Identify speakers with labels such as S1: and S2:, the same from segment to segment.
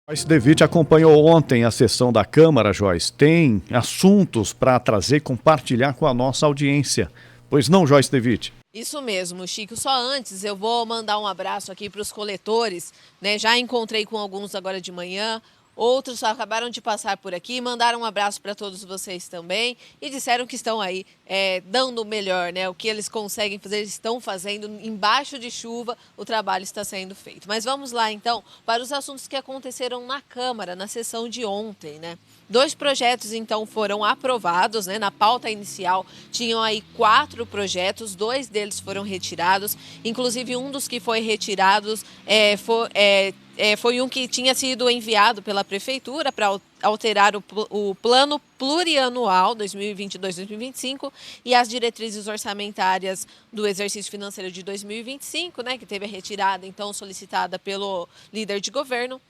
S1: Joyce De Witt acompanhou ontem a sessão da Câmara, Joyce. Tem assuntos para trazer e compartilhar com a nossa audiência. Pois não, Joyce De Witt?
S2: Isso mesmo, Chico. Só antes eu vou mandar um abraço aqui para os coletores, né? Já encontrei com alguns agora de manhã. Outros acabaram de passar por aqui, mandaram um abraço para todos vocês também e disseram que estão aí dando o melhor, né? O que eles conseguem fazer, eles estão fazendo. Embaixo de chuva, o trabalho está sendo feito. Mas vamos lá, então, para os assuntos que aconteceram na Câmara, na sessão de ontem, né? 2 projetos, então, foram aprovados, né? Na pauta inicial tinham aí 4 projetos, 2 deles foram retirados. Inclusive, um dos que foi retirados foi um que tinha sido enviado pela Prefeitura para alterar o plano plurianual 2022-2025 e as diretrizes orçamentárias do exercício financeiro de 2025, né, que teve a retirada, então, solicitada pelo líder de governo.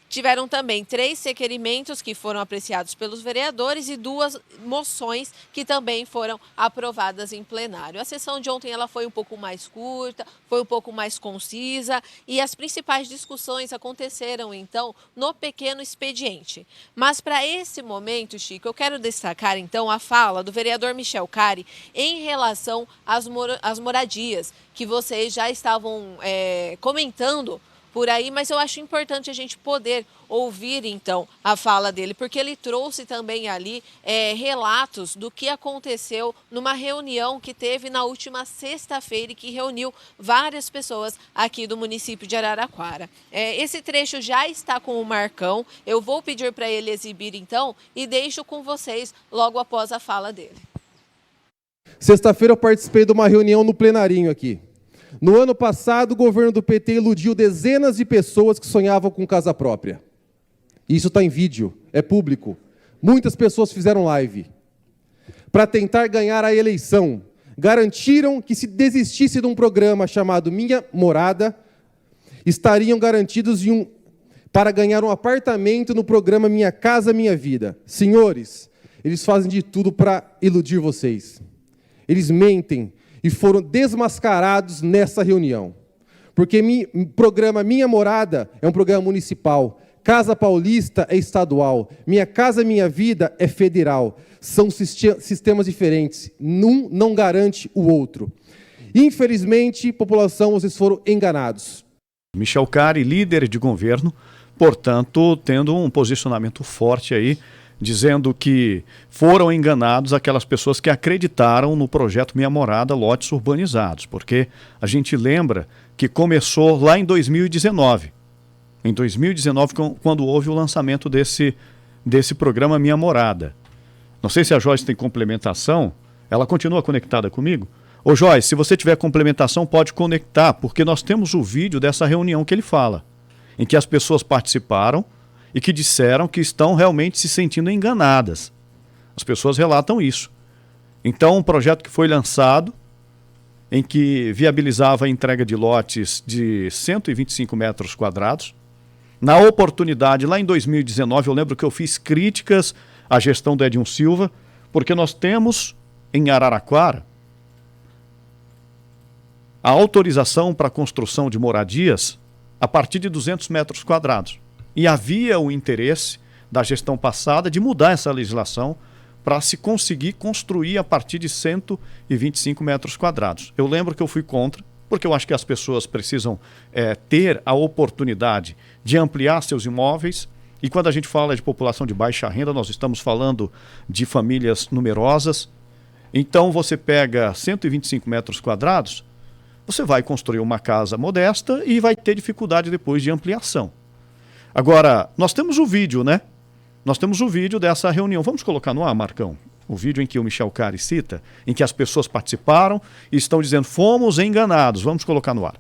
S2: Tiveram também 3 requerimentos que foram apreciados pelos vereadores e 2 moções que também foram aprovadas em plenário. A sessão de ontem ela foi um pouco mais curta, foi um pouco mais concisa e as principais discussões aconteceram, então, no pequeno expediente. Mas para esse momento, Chico, eu quero destacar, então, a fala do vereador Michel Cari em relação às moradias, que vocês já estavam comentando por aí, mas eu acho importante a gente poder ouvir, então, a fala dele, porque ele trouxe também ali relatos do que aconteceu numa reunião que teve na última sexta-feira e que reuniu várias pessoas aqui do município de Araraquara. Esse trecho já está com o Marcão, eu vou pedir para ele exibir, então, e deixo com vocês logo após a fala dele.
S3: Sexta-feira eu participei de uma reunião no plenarinho aqui. No ano passado, o governo do PT iludiu dezenas de pessoas que sonhavam com casa própria. Isso está em vídeo, é público. Muitas pessoas fizeram live. Para tentar ganhar a eleição, garantiram que se desistisse de um programa chamado Minha Morada, estariam garantidos para ganhar um apartamento no programa Minha Casa Minha Vida. Senhores, eles fazem de tudo para iludir vocês. Eles mentem e foram desmascarados nessa reunião. Porque o programa Minha Morada é um programa municipal, Casa Paulista é estadual, Minha Casa Minha Vida é federal. São sistemas diferentes, um não garante o outro. Infelizmente, população, vocês foram enganados.
S1: Michel Cari, líder de governo, portanto, tendo um posicionamento forte aí, dizendo que foram enganados aquelas pessoas que acreditaram no projeto Minha Morada, lotes urbanizados, porque a gente lembra que começou lá em 2019. Em 2019, quando houve o lançamento desse programa Minha Morada. Não sei se a Joyce tem complementação, ela continua conectada comigo? Ô Joyce, se você tiver complementação, pode conectar, porque nós temos o vídeo dessa reunião que ele fala, em que as pessoas participaram e que disseram que estão realmente se sentindo enganadas. As pessoas relatam isso. Então, um projeto que foi lançado, em que viabilizava a entrega de lotes de 125 metros quadrados. Na oportunidade, lá em 2019, eu lembro que eu fiz críticas à gestão do Edinho Silva, porque nós temos em Araraquara a autorização para a construção de moradias a partir de 200 metros quadrados. E havia o interesse da gestão passada de mudar essa legislação para se conseguir construir a partir de 125 metros quadrados. Eu lembro que eu fui contra, porque eu acho que as pessoas precisam ter a oportunidade de ampliar seus imóveis. E quando a gente fala de população de baixa renda, nós estamos falando de famílias numerosas. Então você pega 125 metros quadrados, você vai construir uma casa modesta e vai ter dificuldade depois de ampliação. Agora, nós temos o vídeo, né? Nós temos o vídeo dessa reunião. Vamos colocar no ar, Marcão? O vídeo em que o Michel Cari cita, em que as pessoas participaram e estão dizendo, fomos enganados. Vamos colocar no ar.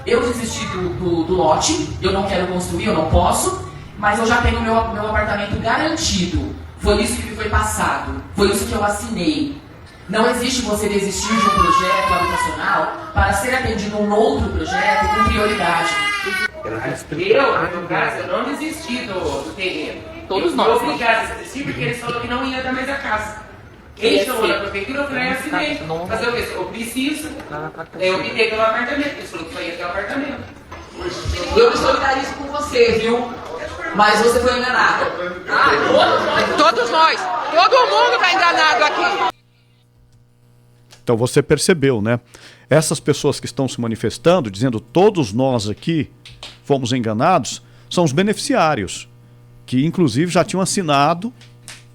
S4: Eu desisti do lote, eu não quero construir, eu não posso, mas eu já tenho meu apartamento garantido. Foi isso que me foi passado, foi isso que eu assinei. Não existe você desistir de um projeto habitacional para ser atendido um outro projeto com prioridade.
S5: No caso, eu não desisti do terreno.
S4: Todos nós.
S5: Eu fui obrigado a desistir porque eles falaram que não ia dar mais a casa. Eles chamou na prefeitura, eu falei, assinei. Fazer o quê? Eu preciso. Eu optei pelo apartamento. Eles falaram que só ia ter o apartamento.
S4: Eu me solidarizo com você, viu? Mas você foi enganado.
S5: Todos nós. Todo mundo está enganado aqui.
S1: Então você percebeu, né? Essas pessoas que estão se manifestando, dizendo todos nós aqui fomos enganados, são os beneficiários, que inclusive já tinham assinado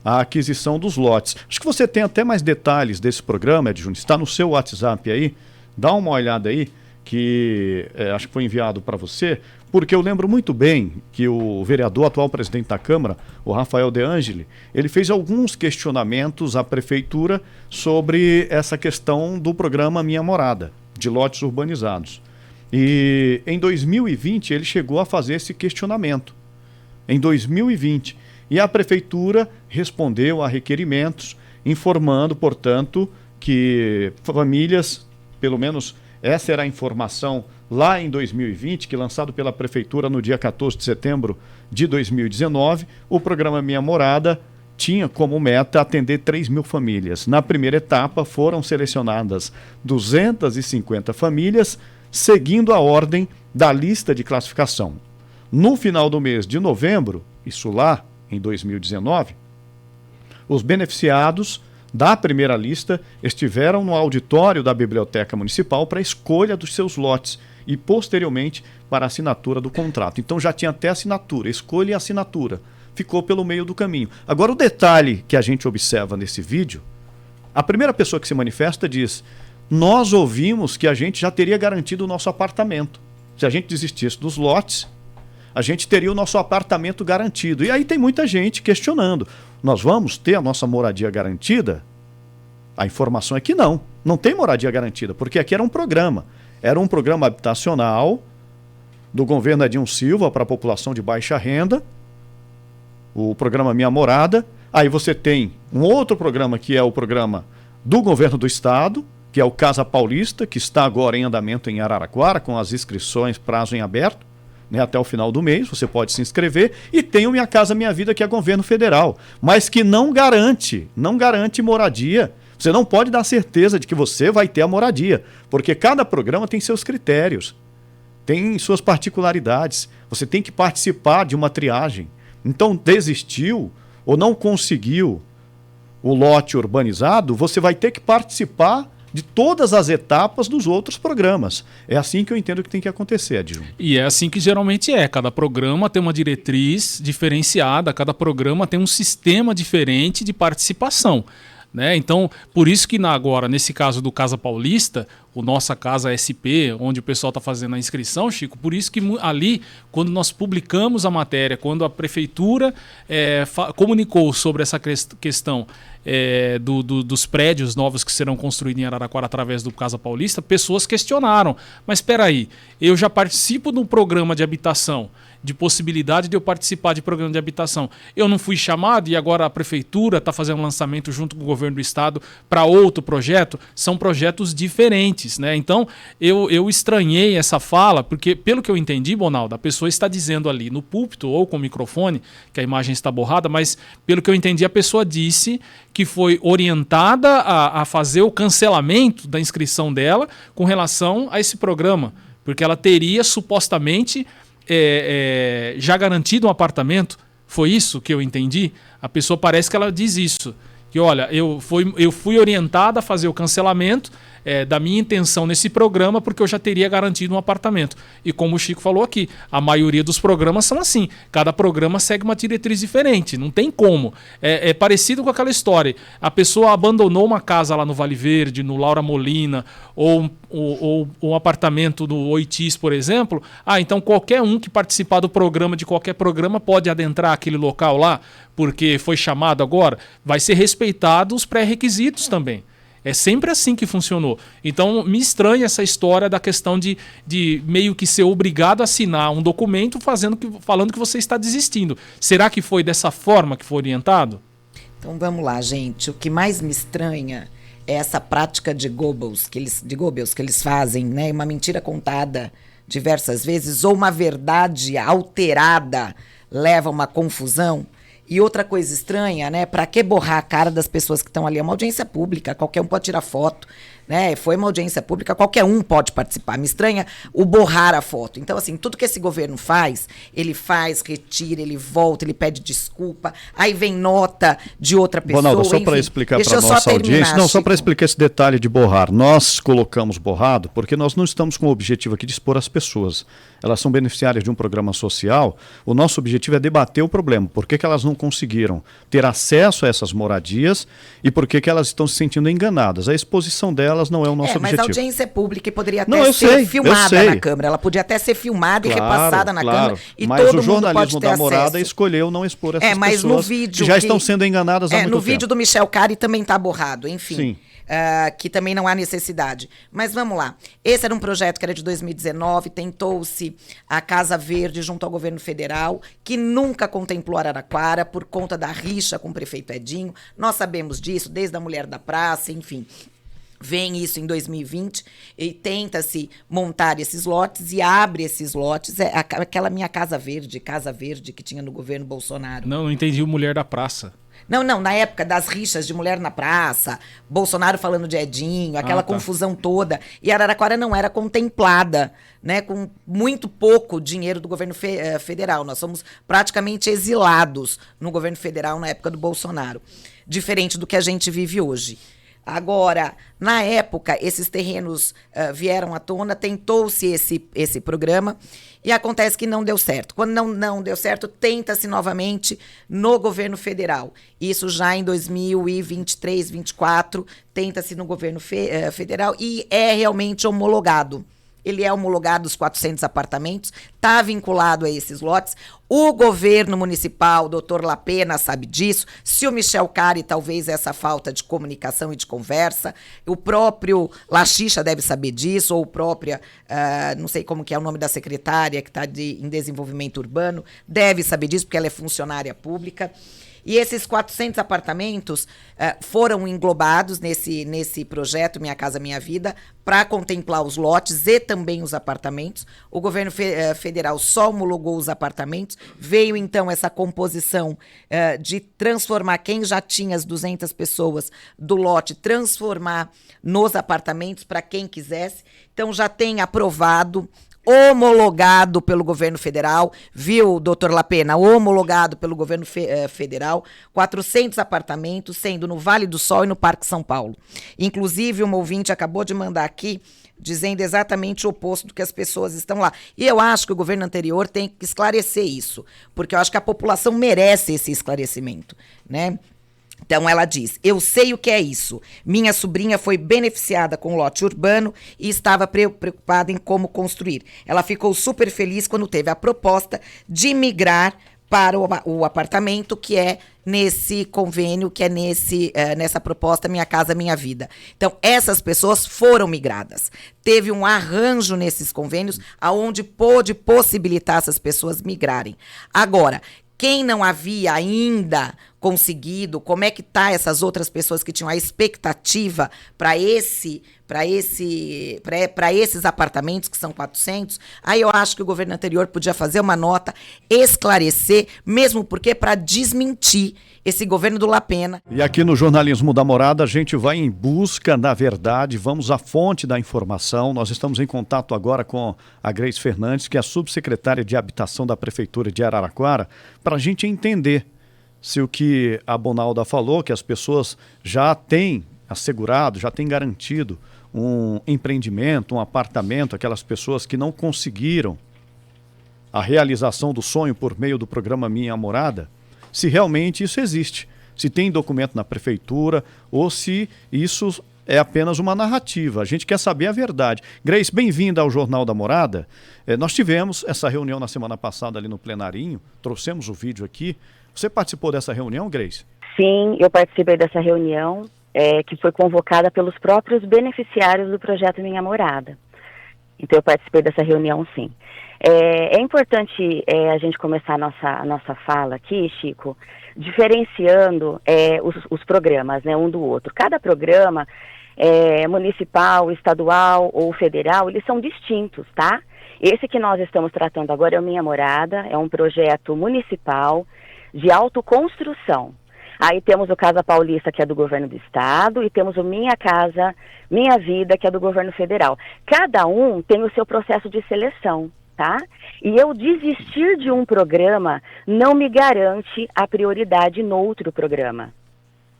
S1: a aquisição dos lotes. Acho que você tem até mais detalhes desse programa, Ed Júnior. Está no seu WhatsApp aí, dá uma olhada aí, que acho que foi enviado para você, porque eu lembro muito bem que o vereador, atual presidente da Câmara, o Rafael De Angeli, ele fez alguns questionamentos à prefeitura sobre essa questão do programa Minha Morada, de lotes urbanizados. E em 2020 ele chegou a fazer esse questionamento. Em 2020. E a prefeitura respondeu a requerimentos, informando, portanto, que famílias, pelo menos essa era a informação lá em 2020, que lançado pela prefeitura no dia 14 de setembro de 2019, o programa Minha Morada tinha como meta atender 3 mil famílias. Na primeira etapa foram selecionadas 250 famílias, seguindo a ordem da lista de classificação. No final do mês de novembro, isso lá em 2019, os beneficiados da primeira lista estiveram no auditório da Biblioteca Municipal para a escolha dos seus lotes e, posteriormente, para a assinatura do contrato. Então já tinha até assinatura, escolha e assinatura. Ficou pelo meio do caminho. Agora, o detalhe que a gente observa nesse vídeo, a primeira pessoa que se manifesta diz: nós ouvimos que a gente já teria garantido o nosso apartamento. Se a gente desistisse dos lotes, a gente teria o nosso apartamento garantido. E aí tem muita gente questionando. Nós vamos ter a nossa moradia garantida? A informação é que não tem moradia garantida, porque aqui era um programa habitacional do governo Edinho Silva para a população de baixa renda, o programa Minha Morada. Aí você tem um outro programa que é o programa do governo do estado, que é o Casa Paulista, que está agora em andamento em Araraquara, com as inscrições, prazo em aberto, né, até o final do mês, você pode se inscrever. E tem o Minha Casa Minha Vida, que é governo federal, mas que não garante moradia. Você não pode dar certeza de que você vai ter a moradia, porque cada programa tem seus critérios, tem suas particularidades. Você tem que participar de uma triagem. Então, desistiu ou não conseguiu o lote urbanizado, você vai ter que participar de todas as etapas dos outros programas. É assim que eu entendo que tem que acontecer, Edson.
S6: E é assim que geralmente é. Cada programa tem uma diretriz diferenciada, cada programa tem um sistema diferente de participação, né? Então, por isso que agora, nesse caso do Casa Paulista, o Nossa Casa SP, onde o pessoal está fazendo a inscrição, Chico, por isso que ali, quando nós publicamos a matéria, quando a prefeitura comunicou sobre essa questão dos prédios novos que serão construídos em Araraquara através do Casa Paulista, pessoas questionaram. Mas espera aí, eu já participo de um programa de habitação, de possibilidade de eu participar de programa de habitação. Eu não fui chamado e agora a prefeitura está fazendo um lançamento junto com o governo do estado para outro projeto. São projetos diferentes, né? Então, eu estranhei essa fala, porque pelo que eu entendi, Bonaldo, a pessoa está dizendo ali no púlpito ou com o microfone, que a imagem está borrada, mas pelo que eu entendi, a pessoa disse que foi orientada a fazer o cancelamento da inscrição dela com relação a esse programa, porque ela teria supostamente já garantido um apartamento. Foi isso que eu entendi? A pessoa parece que ela diz isso, que olha, eu fui orientada a fazer o cancelamento da minha intenção nesse programa porque eu já teria garantido um apartamento. E como o Chico falou aqui, a maioria dos programas são assim, cada programa segue uma diretriz diferente, não tem como. É parecido com aquela história, a pessoa abandonou uma casa lá no Vale Verde, no Laura Molina, ou um apartamento no Oitis, por exemplo. Então qualquer um que participar do programa, de qualquer programa, pode adentrar aquele local lá, porque foi chamado agora, vai ser respeitado os pré-requisitos também. É sempre assim que funcionou. Então, me estranha essa história da questão de meio que ser obrigado a assinar um documento falando que você está desistindo. Será que foi dessa forma que foi orientado?
S7: Então, vamos lá, gente. O que mais me estranha é essa prática de Goebbels que eles fazem, né? Uma mentira contada diversas vezes ou uma verdade alterada leva a uma confusão. E outra coisa estranha, né? Para que borrar a cara das pessoas que estão ali? É uma audiência pública, qualquer um pode tirar foto, né? Foi uma audiência pública, qualquer um pode participar. Me estranha o borrar a foto. Então, assim, tudo que esse governo faz, retira, ele volta, ele pede desculpa, aí vem nota de outra pessoa.
S1: Ronaldo, só para explicar para a nossa audiência, só para explicar esse detalhe de borrar. Nós colocamos borrado porque nós não estamos com o objetivo aqui de expor as pessoas. Elas são beneficiárias de um programa social. O nosso objetivo é debater o problema. Por que elas não conseguiram ter acesso a essas moradias e por que elas estão se sentindo enganadas? A exposição delas não é o nosso objetivo.
S7: Mas a audiência é pública e poderia até ser filmada na Câmara. Ela podia até ser filmada e repassada na Câmara. E
S1: mas
S7: todo
S1: o jornalismo
S7: mundo pode ter
S1: da Morada
S7: acesso.
S1: Escolheu não expor essas
S7: mas
S1: pessoas
S7: no vídeo
S1: que já estão sendo enganadas há muito tempo.
S7: No vídeo do Michel Cari também está borrado, enfim.
S1: Sim.
S7: Que também não há necessidade. Mas vamos lá. Esse era um projeto que era de 2019, tentou-se a Casa Verde junto ao governo federal, que nunca contemplou Araraquara por conta da rixa com o prefeito Edinho. Nós sabemos disso, desde a Mulher da Praça, enfim. Vem isso em 2020 e tenta-se montar esses lotes e abre esses lotes. É aquela minha Casa Verde que tinha no governo Bolsonaro.
S6: Não entendi o Mulher da Praça.
S7: Não, na época das rixas de Mulher na Praça, Bolsonaro falando de Edinho, aquela confusão toda, e Araraquara não era contemplada, né, com muito pouco dinheiro do governo federal. Nós somos praticamente exilados no governo federal na época do Bolsonaro, diferente do que a gente vive hoje. Agora, na época, esses terrenos vieram à tona, tentou-se esse programa e acontece que não deu certo. Quando não deu certo, tenta-se novamente no governo federal. Isso já em 2023, 2024, tenta-se no governo federal e é realmente homologado. Ele é homologado os 400 apartamentos, está vinculado a esses lotes. O governo municipal, o doutor Lapena, sabe disso. Se o Michel Cari, talvez essa falta de comunicação e de conversa. O próprio Lachicha deve saber disso, ou própria, não sei como que é o nome da secretária que está em desenvolvimento urbano, deve saber disso, porque ela é funcionária pública. E esses 400 apartamentos foram englobados nesse projeto Minha Casa Minha Vida para contemplar os lotes e também os apartamentos. O governo federal só homologou os apartamentos. Veio, então, essa composição de transformar quem já tinha as 200 pessoas do lote, transformar nos apartamentos para quem quisesse. Então, já tem aprovado, homologado pelo governo federal, viu, doutor Lapena? Homologado pelo governo federal, 400 apartamentos, sendo no Vale do Sol e no Parque São Paulo. Inclusive, um ouvinte acabou de mandar aqui, dizendo exatamente o oposto do que as pessoas estão lá. E eu acho que o governo anterior tem que esclarecer isso, porque eu acho que a população merece esse esclarecimento, né? Então, ela diz, eu sei o que é isso. Minha sobrinha foi beneficiada com o lote urbano e estava preocupada em como construir. Ela ficou super feliz quando teve a proposta de migrar para o apartamento, que é nesse convênio, que é nessa proposta Minha Casa Minha Vida. Então, essas pessoas foram migradas. Teve um arranjo nesses convênios aonde pôde possibilitar essas pessoas migrarem. Agora, quem não havia ainda conseguido, como é que tá essas outras pessoas que tinham a expectativa para esses apartamentos, que são 400, aí eu acho que o governo anterior podia fazer uma nota, esclarecer, mesmo porque para desmentir esse governo do Lapena.
S1: E aqui no Jornalismo da Morada a gente vai em busca da verdade, vamos à fonte da informação. Nós estamos em contato agora com a Grace Fernandes, que é a subsecretária de Habitação da Prefeitura de Araraquara, para a gente entender se o que a Bonalda falou, que as pessoas já têm assegurado, já têm garantido um empreendimento, um apartamento, aquelas pessoas que não conseguiram a realização do sonho por meio do programa Minha Morada, se realmente isso existe, se tem documento na prefeitura ou se isso é apenas uma narrativa. A gente quer saber a verdade. Grace, bem-vinda ao Jornal da Morada. Nós tivemos essa reunião na semana passada ali no plenarinho, trouxemos o vídeo aqui. Você participou dessa reunião, Grace?
S8: Sim, eu participei dessa reunião, que foi convocada pelos próprios beneficiários do projeto Minha Morada. Então, eu participei dessa reunião, sim. É importante a gente começar a nossa fala aqui, Chico, diferenciando os programas, né, um do outro. Cada programa, municipal, estadual ou federal, eles são distintos, tá? Esse que nós estamos tratando agora é o Minha Morada, é um projeto municipal, de autoconstrução. Aí temos o Casa Paulista, que é do governo do estado, e temos o Minha Casa, Minha Vida, que é do governo federal. Cada um tem o seu processo de seleção, tá? E eu desistir de um programa não me garante a prioridade no outro programa,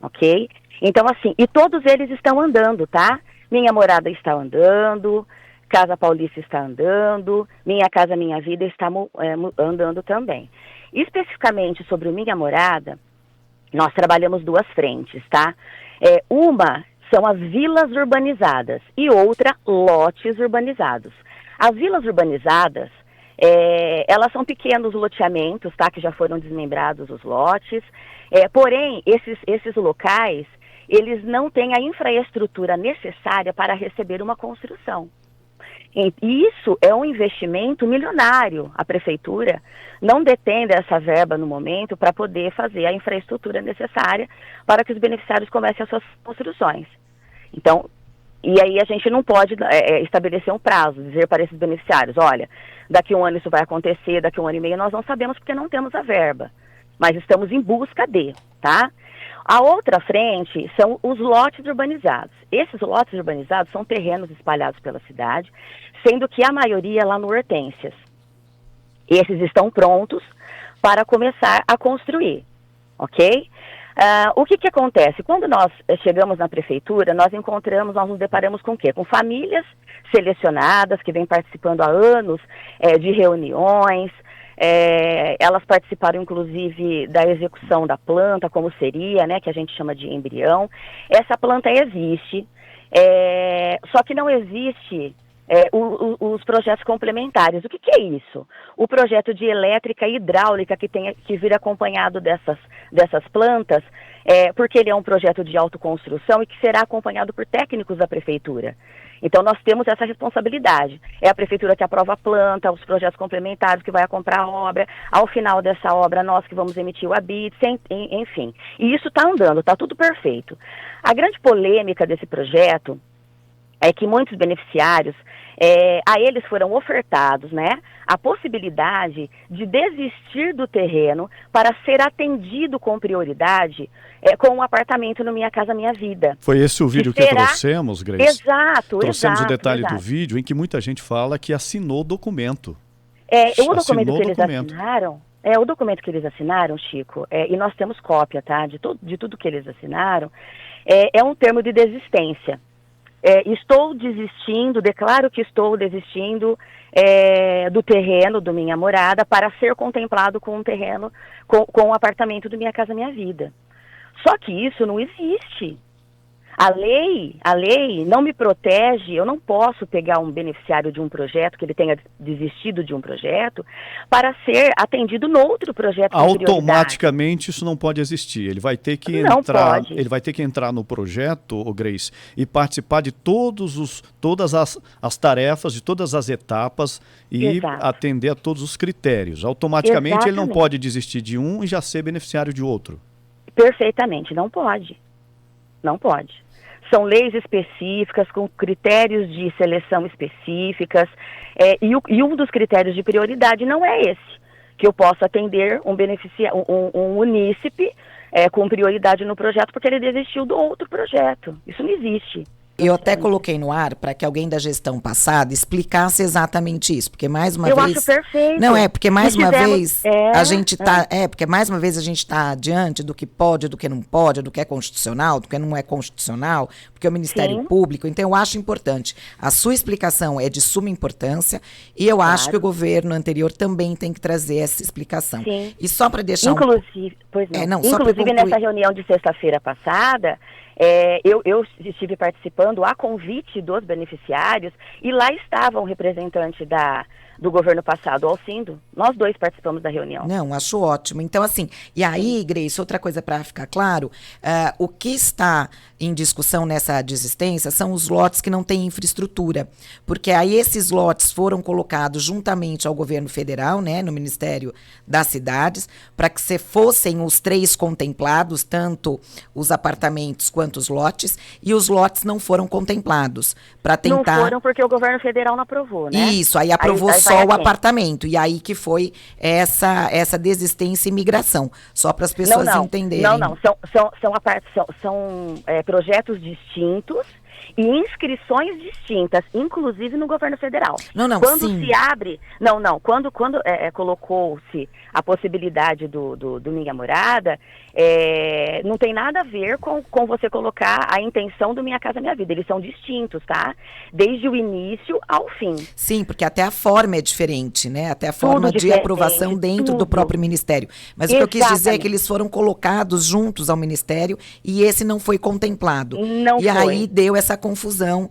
S8: ok? Então, assim, e todos eles estão andando, tá? Minha Morada está andando, Casa Paulista está andando, Minha Casa, Minha Vida está andando também. Especificamente sobre o Minha Morada, nós trabalhamos duas frentes, tá? Uma são as vilas urbanizadas e outra, lotes urbanizados. As vilas urbanizadas, elas são pequenos loteamentos, tá? Que já foram desmembrados os lotes. Porém, esses locais, eles não têm a infraestrutura necessária para receber uma construção. E isso é um investimento milionário. A prefeitura não detém essa verba no momento para poder fazer a infraestrutura necessária para que os beneficiários comecem as suas construções. Então, e aí a gente não pode estabelecer um prazo, dizer para esses beneficiários, olha, daqui a um ano isso vai acontecer, daqui a um ano e meio nós não sabemos porque não temos a verba, mas estamos em busca de, tá? A outra frente são os lotes urbanizados. Esses lotes urbanizados são terrenos espalhados pela cidade, sendo que a maioria é lá no Hortências. Esses estão prontos para começar a construir, ok? O que acontece? Quando nós chegamos na prefeitura, nós nos deparamos com o quê? Com famílias selecionadas que vêm participando há anos de reuniões. Elas participaram, inclusive, da execução da planta, como seria, né, que a gente chama de embrião. Essa planta existe, só que não existe os projetos complementares. O que é isso? O projeto de elétrica e hidráulica que vir acompanhado dessas plantas, porque ele é um projeto de autoconstrução e que será acompanhado por técnicos da prefeitura. Então, nós temos essa responsabilidade. É a prefeitura que aprova a planta, os projetos complementares que vai comprar a obra. Ao final dessa obra, nós que vamos emitir o habite, enfim. E isso está andando, está tudo perfeito. A grande polêmica desse projeto é que muitos beneficiários, a eles foram ofertados, né, a possibilidade de desistir do terreno para ser atendido com prioridade com um apartamento no Minha Casa Minha Vida.
S1: Foi esse o vídeo que trouxemos, Grace?
S8: Exato,
S1: trouxemos o detalhe do vídeo em que muita gente fala que assinou o documento.
S8: O documento que eles assinaram, o documento que eles assinaram, Chico, e nós temos cópia, tá, de tudo que eles assinaram, é um termo de desistência. Estou desistindo, declaro que estou desistindo do terreno do Minha Morada para ser contemplado com um terreno, com um apartamento do Minha Casa Minha Vida. Só que isso não existe. A lei não me protege, eu não posso pegar um beneficiário de um projeto, que ele tenha desistido de um projeto, para ser atendido no outro projeto.
S1: Automaticamente isso não pode existir. Ele vai ter que entrar no projeto, Grace, e participar de todas as tarefas, de todas as etapas e atender a todos os critérios. Automaticamente ele não pode desistir de um e já ser beneficiário de outro. Perfeitamente, não pode. Não pode. São leis específicas, com critérios de seleção específicas, e um dos critérios de prioridade não é esse, que eu posso atender um munícipe com prioridade no projeto porque ele desistiu do outro projeto. Isso não existe.
S7: Eu até coloquei no ar para que alguém da gestão passada explicasse exatamente isso, porque mais uma vez...
S8: Eu acho perfeito.
S7: Não, porque mais uma vez a gente está... porque mais uma vez a gente está diante do que pode, do que não pode, do que é constitucional, do que não é constitucional, porque é o Ministério Público, então eu acho importante. A sua explicação é de suma importância e eu acho que o governo anterior também tem que trazer essa explicação.
S8: Sim.
S7: E só para deixar...
S8: Inclusive, inclusive nessa reunião de sexta-feira passada... Eu estive participando a convite dos beneficiários e lá estava um representante do governo passado, o Alcindo. Nós dois participamos da reunião.
S7: Não, acho ótimo. Então, assim, e aí, Grace, outra coisa para ficar claro, o que está em discussão nessa desistência são os lotes que não têm infraestrutura, porque aí esses lotes foram colocados juntamente ao governo federal, né, no Ministério das Cidades, para que fossem os 3 contemplados, tanto os apartamentos quanto os lotes, e os lotes não foram contemplados, para tentar...
S8: Não foram porque o governo federal não aprovou, né?
S7: Isso, aí aprovou só o apartamento. E aí que foi essa desistência e migração. Só para as pessoas entenderem.
S8: Não. São projetos distintos e inscrições distintas, inclusive no governo federal. Quando
S7: sim.
S8: se abre... Quando colocou-se a possibilidade do Minha Morada, não tem nada a ver com você colocar a intenção do Minha Casa Minha Vida. Eles são distintos, tá? Desde o início ao fim.
S7: Sim, porque até a forma é diferente, né? Até a forma de aprovação dentro do próprio Ministério. Mas o que eu quis dizer é que eles foram colocados juntos ao Ministério e esse não foi contemplado. Aí deu essa confusão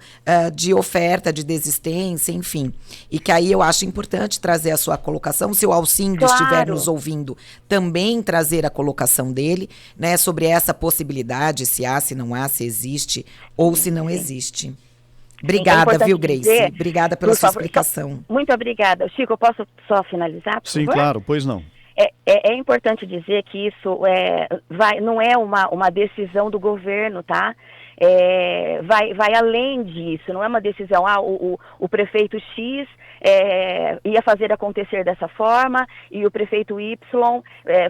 S7: de oferta, de desistência, enfim. E que aí eu acho importante trazer a sua colocação. Se o Alcindo estiver nos ouvindo, também trazer a colocação dele, né? Sobre essa possibilidade, se há, se não há, se existe ou se não existe. Obrigada, viu, Grace? Obrigada pela sua explicação.
S8: Muito obrigada. Chico, eu posso só finalizar, por favor?
S1: Sim, claro, pois não.
S8: É importante dizer que isso não é uma decisão do governo, tá? Vai além disso, não é uma decisão, o prefeito X ia fazer acontecer dessa forma e o prefeito Y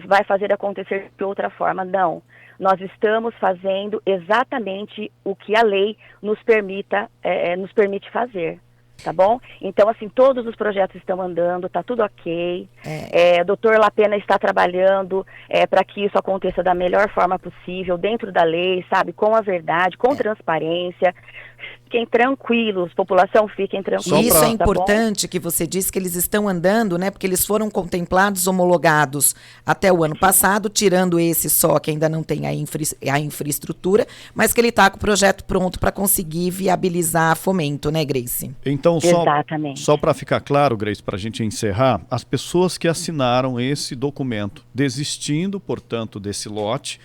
S8: vai fazer acontecer de outra forma. Não, nós estamos fazendo exatamente o que a lei nos permite fazer. Tá bom? Então, assim, todos os projetos estão andando, tá tudo ok. O doutor Lapena está trabalhando para que isso aconteça da melhor forma possível, dentro da lei, sabe? Com a verdade, com transparência. Fiquem tranquilos, população, fiquem tranquilos.
S7: Isso é importante que você disse que eles estão andando, né? Porque eles foram contemplados, homologados até o ano passado, tirando esse só que ainda não tem a infraestrutura, mas que ele está com o projeto pronto para conseguir viabilizar Fomento, né, Grace?
S1: Então, só para ficar claro, Grace, para a gente encerrar, as pessoas que assinaram esse documento, desistindo, portanto, desse lote,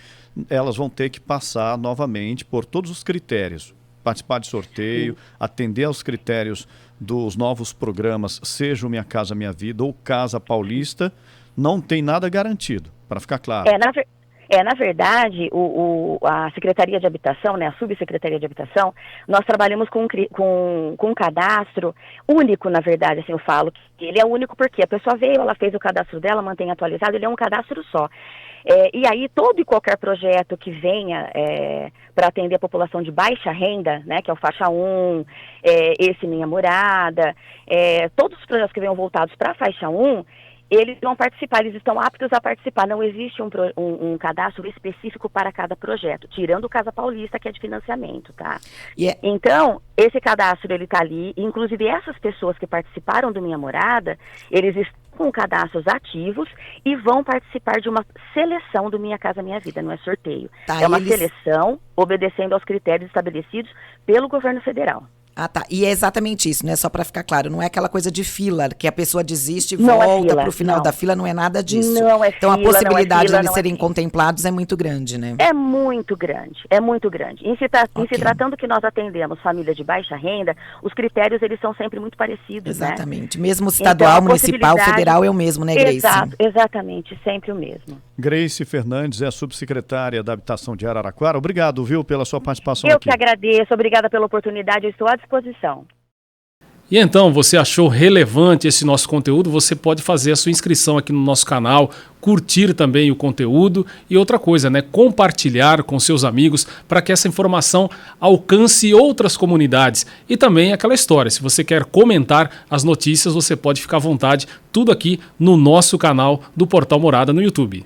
S1: elas vão ter que passar novamente por todos os critérios. Participar de sorteio, atender aos critérios dos novos programas, seja o Minha Casa Minha Vida ou Casa Paulista, não tem nada garantido, para ficar claro.
S8: Na verdade, a Secretaria de Habitação, né, a Subsecretaria de Habitação, nós trabalhamos com um cadastro único, na verdade, assim eu falo, que ele é único porque a pessoa veio, ela fez o cadastro dela, mantém atualizado, ele é um cadastro só. E aí todo e qualquer projeto que venha para atender a população de baixa renda, né, que é o faixa 1, esse Minha Morada, todos os projetos que venham voltados para a faixa 1, eles vão participar, eles estão aptos a participar. Não existe um cadastro específico para cada projeto, tirando o Casa Paulista, que é de financiamento, tá? Então, esse cadastro, ele está ali, inclusive essas pessoas que participaram do Minha Morada, eles estão com cadastros ativos e vão participar de uma seleção do Minha Casa Minha Vida, não é sorteio. É uma seleção obedecendo aos critérios estabelecidos pelo governo federal.
S7: Ah, tá. E é exatamente isso, né? Só para ficar claro, não é aquela coisa de fila, que a pessoa desiste e volta para o final da fila, não é nada disso.
S8: Não é
S7: então
S8: fila,
S7: a possibilidade de
S8: eles
S7: serem contemplados é muito grande, né?
S8: É muito grande, é muito grande. Em se tratando que nós atendemos famílias de baixa renda, os critérios eles são sempre muito parecidos,
S7: exatamente. Né? Mesmo estadual, então, municipal, federal é o mesmo, né, Grace?
S8: Exatamente, sempre o mesmo.
S1: Grace Fernandes é a subsecretária da Habitação de Araraquara. Obrigado, viu, pela sua participação
S8: aqui.
S1: Eu
S8: que agradeço, obrigada pela oportunidade, eu estou à disposição.
S6: E então, você achou relevante esse nosso conteúdo? Você pode fazer a sua inscrição aqui no nosso canal, curtir também o conteúdo e outra coisa, né? Compartilhar com seus amigos para que essa informação alcance outras comunidades. E também aquela história, se você quer comentar as notícias, você pode ficar à vontade, tudo aqui no nosso canal do Portal Morada no YouTube.